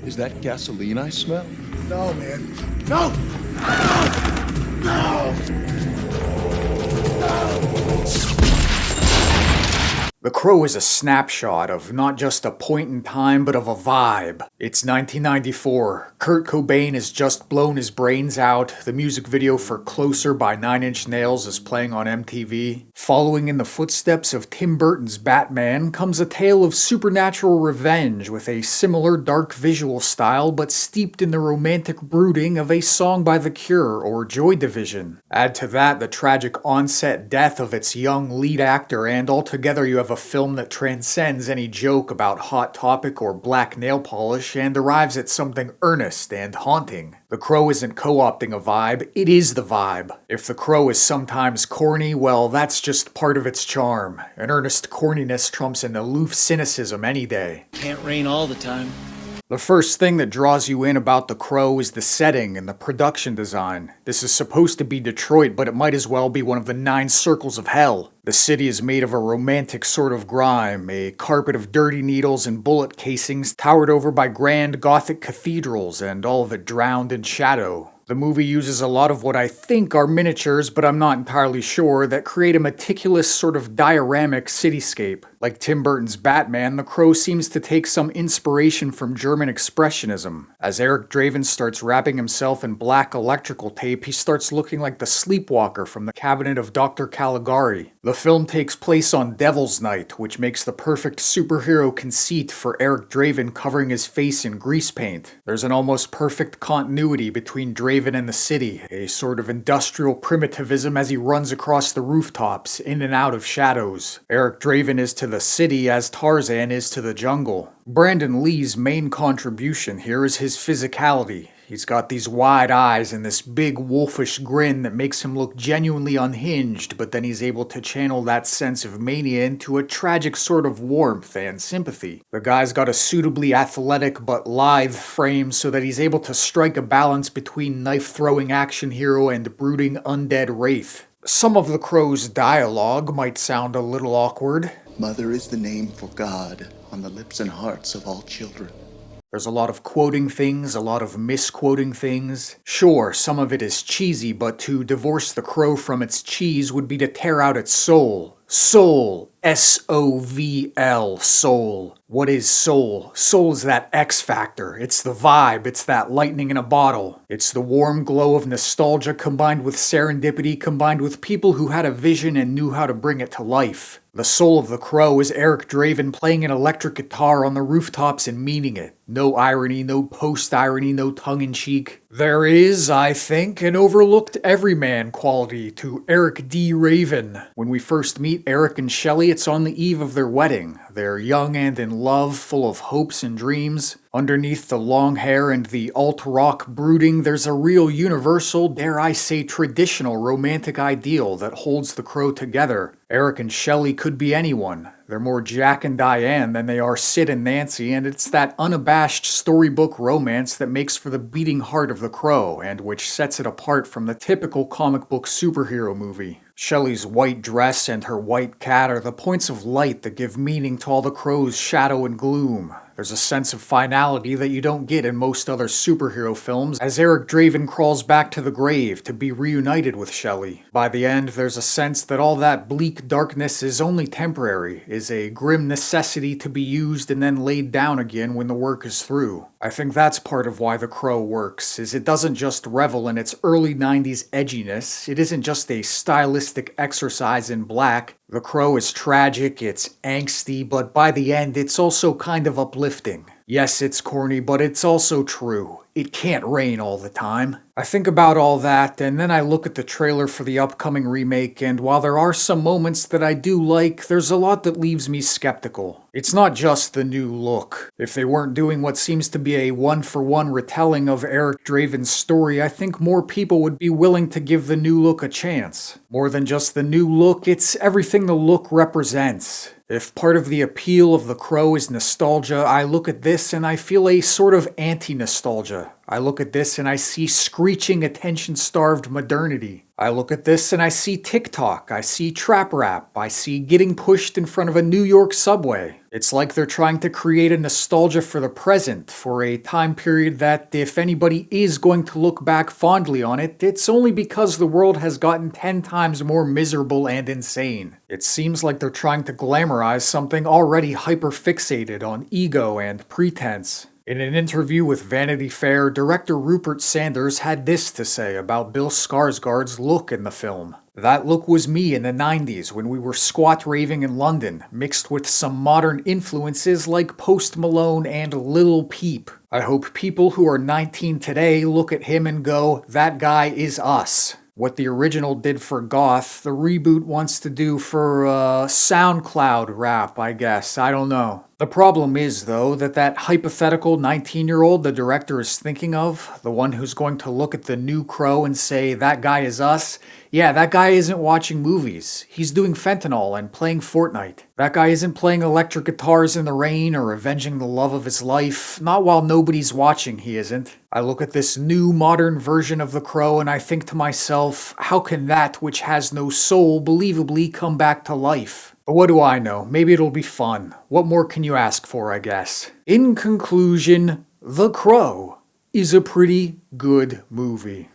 Is that gasoline I smell? No, man. No! No! The Crow is a snapshot of not just a point in time, but of a vibe. It's 1994. Kurt Cobain has just blown his brains out. The music video for Closer by 9 Inch Nails is playing on MTV. Following in the footsteps of Tim Burton's Batman comes a tale of supernatural revenge with a similar dark visual style, but steeped in the romantic brooding of a song by The Cure or Joy Division. Add to that the tragic onset death of its young lead actor, and altogether you have a film that transcends any joke about Hot Topic or black nail polish and arrives at something earnest and haunting. The Crow isn't co-opting a vibe, it is the vibe. If The Crow is sometimes corny, well, that's just part of its charm. An earnest corniness trumps an aloof cynicism any day. Can't rain all the time. The first thing that draws you in about The Crow is the setting and the production design. This is supposed to be Detroit, but it might as well be one of the 9 circles of hell. The city is made of a romantic sort of grime, a carpet of dirty needles and bullet casings towered over by grand Gothic cathedrals, and all of it drowned in shadow. The movie uses a lot of what I think are miniatures, but I'm not entirely sure, that create a meticulous sort of dioramic cityscape. Like Tim Burton's Batman, The Crow seems to take some inspiration from German Expressionism. As Eric Draven starts wrapping himself in black electrical tape, he starts looking like the sleepwalker from the cabinet of Dr. Caligari. The film takes place on Devil's Night, which makes the perfect superhero conceit for Eric Draven covering his face in grease paint. There's an almost perfect continuity between Draven and the city, a sort of industrial primitivism as he runs across the rooftops, in and out of shadows. Eric Draven is to the city as Tarzan is to the jungle. Brandon Lee's main contribution here is his physicality. He's got these wide eyes and this big wolfish grin that makes him look genuinely unhinged, but then he's able to channel that sense of mania into a tragic sort of warmth and sympathy. The guy's got a suitably athletic but lithe frame so that he's able to strike a balance between knife-throwing action hero and brooding undead wraith. Some of The Crow's dialogue might sound a little awkward. Mother is the name for God on the lips and hearts of all children. There's a lot of quoting things, a lot of misquoting things. Sure, some of it is cheesy, but to divorce The Crow from its cheese would be to tear out its soul. Soul. S-O-V-L. Soul. What is soul? Soul is that X factor. It's the vibe. It's that lightning in a bottle. It's the warm glow of nostalgia combined with serendipity, combined with people who had a vision and knew how to bring it to life. The soul of The Crow is Eric Draven playing an electric guitar on the rooftops and meaning it. No irony, no post-irony, no tongue-in-cheek. There is, I think, an overlooked everyman quality to Eric D. Raven. When we first meet Eric and Shelley, it's on the eve of their wedding. They're young and in love, full of hopes and dreams. Underneath the long hair and the alt-rock brooding, there's a real universal, dare I say traditional romantic ideal that holds The Crow together. Eric and Shelley could be anyone. They're more Jack and Diane than they are Sid and Nancy, and it's that unabashed storybook romance that makes for the beating heart of The Crow, and which sets it apart from the typical comic book superhero movie. Shelley's white dress and her white cat are the points of light that give meaning to all The Crow's shadow and gloom. There's a sense of finality that you don't get in most other superhero films, as Eric Draven crawls back to the grave to be reunited with Shelley. By the end, there's a sense that all that bleak darkness is only temporary, is a grim necessity to be used and then laid down again when the work is through. I think that's part of why The Crow works, is it doesn't just revel in its early 90s edginess, it isn't just a stylistic exercise in black. The Crow is tragic, it's angsty, but by the end it's also kind of uplifting. Yes, it's corny, but it's also true. It can't rain all the time. I think about all that, and then I look at the trailer for the upcoming remake, and while there are some moments that I do like, there's a lot that leaves me skeptical. It's not just the new look. If they weren't doing what seems to be a one-for-one retelling of Eric Draven's story, I think more people would be willing to give the new look a chance. More than just the new look, it's everything the look represents. If part of the appeal of The Crow is nostalgia, I look at this and I feel a sort of anti-nostalgia. I look at this and I see screeching, attention-starved modernity. I look at this and I see TikTok, I see trap rap, I see getting pushed in front of a New York subway. It's like they're trying to create a nostalgia for the present, for a time period that, if anybody is going to look back fondly on it, it's only because the world has gotten 10 times more miserable and insane. It seems like they're trying to glamorize something already hyper-fixated on ego and pretense. In an interview with Vanity Fair, director Rupert Sanders had this to say about Bill Skarsgård's look in the film. "That look was me in the 90s when we were squat raving in London, mixed with some modern influences like Post Malone and Lil Peep. I hope people who are 19 today look at him and go, that guy is us." What the original did for goth, the reboot wants to do for, SoundCloud rap, I guess. I don't know. The problem is, though, that hypothetical 19-year-old the director is thinking of, the one who's going to look at the new Crow and say, that guy is us, yeah, that guy isn't watching movies. He's doing fentanyl and playing Fortnite. That guy isn't playing electric guitars in the rain or avenging the love of his life. Not while nobody's watching, he isn't. I look at this new modern version of the Crow and I think to myself, how can that which has no soul believably come back to life? But what do I know? Maybe it'll be fun. What more can you ask for, I guess? In conclusion, The Crow is a pretty good movie.